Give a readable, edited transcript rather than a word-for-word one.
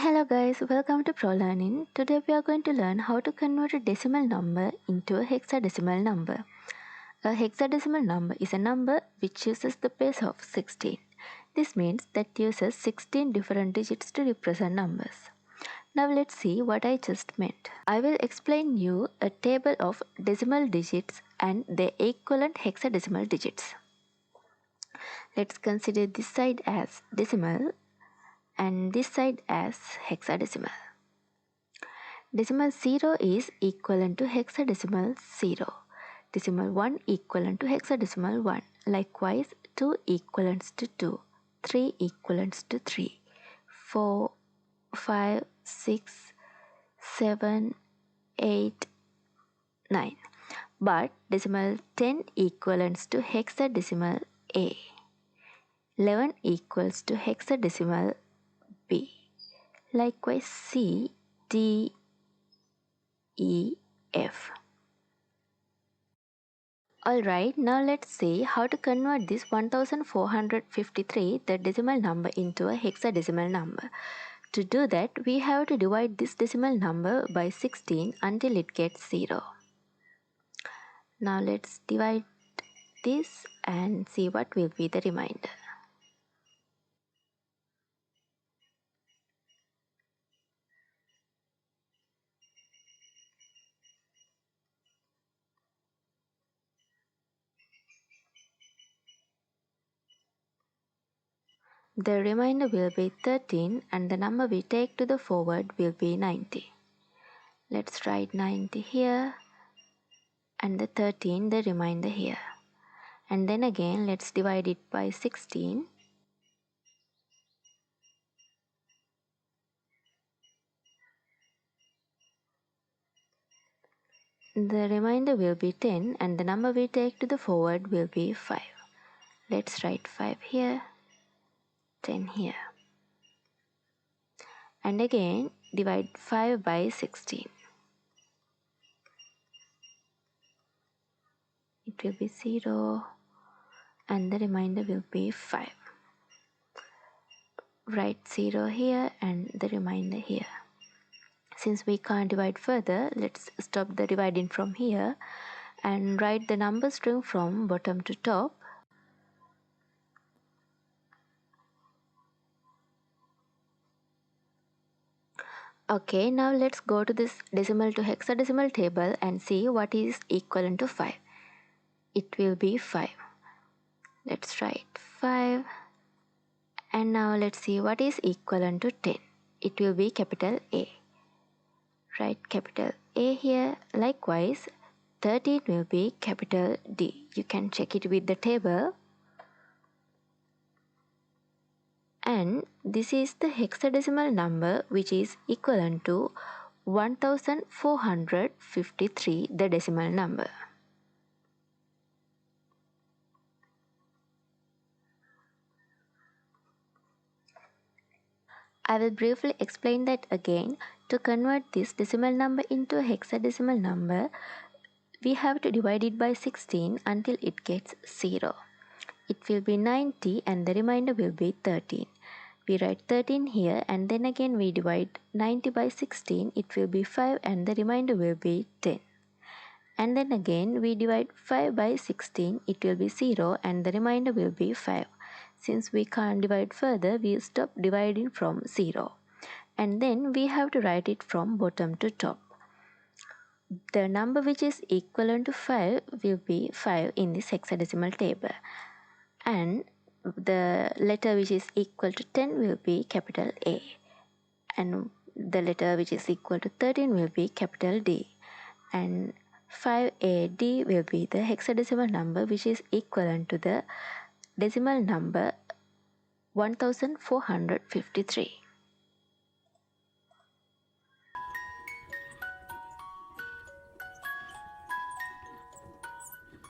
Hello guys, welcome to Pro Learning. Today we are going to learn how to convert a decimal number into a hexadecimal number. A hexadecimal number is a number which uses the base of 16. This means that uses 16 different digits to represent numbers. Now let's see what I just meant. I will explain you a table of decimal digits and their equivalent hexadecimal digits. Let's consider this side as decimal and this side as hexadecimal. Decimal 0 is equivalent to hexadecimal 0. Decimal 1 equivalent to hexadecimal 1. Likewise, 2 equivalents to 2. 3 equivalents to 3. 4, 5, 6, 7, 8, 9. But decimal 10 equivalents to hexadecimal A. 11 equals to hexadecimal B. Likewise, C, D, E, F. Alright, now let's see how to convert this 1453, the decimal number, into a hexadecimal number. To do that, we have to divide this decimal number by 16 until it gets 0. Now let's divide this and see what will be the remainder. The remainder will be 13 and the number we take to the forward will be 90. Let's write 90 here and the 13, the remainder here. And then again let's divide it by 16. The remainder will be 10 and the number we take to the forward will be 5. Let's write 5 here, 10 here. And again divide 5 by 16. It will be 0 and the remainder will be 5. Write 0 here and the remainder here. Since we can't divide further, let's stop the dividing from here and write the number string from bottom to top. Okay, now let's go to this decimal to hexadecimal table and see what is equivalent to 5. It will be 5. Let's write 5. And now let's see what is equivalent to 10. It will be capital A. Write capital A here. Likewise, 13 will be capital D. You can check it with the table. And this is the hexadecimal number which is equivalent to 1453, the decimal number. I will briefly explain that again. To convert this decimal number into a hexadecimal number, we have to divide it by 16 until it gets 0. It will be 90 and the remainder will be 13. We write 13 here and then again we divide 90 by 16. It will be 5 and the remainder will be 10. And then again we divide 5 by 16. It will be 0 and the remainder will be 5. Since we can't divide further, we stop dividing from 0. And then we have to write it from bottom to top. The number which is equivalent to 5 will be 5 in this hexadecimal table. And the letter which is equal to 10 will be capital A. And the letter which is equal to 13 will be capital D. And 5AD will be the hexadecimal number which is equivalent to the decimal number 1453.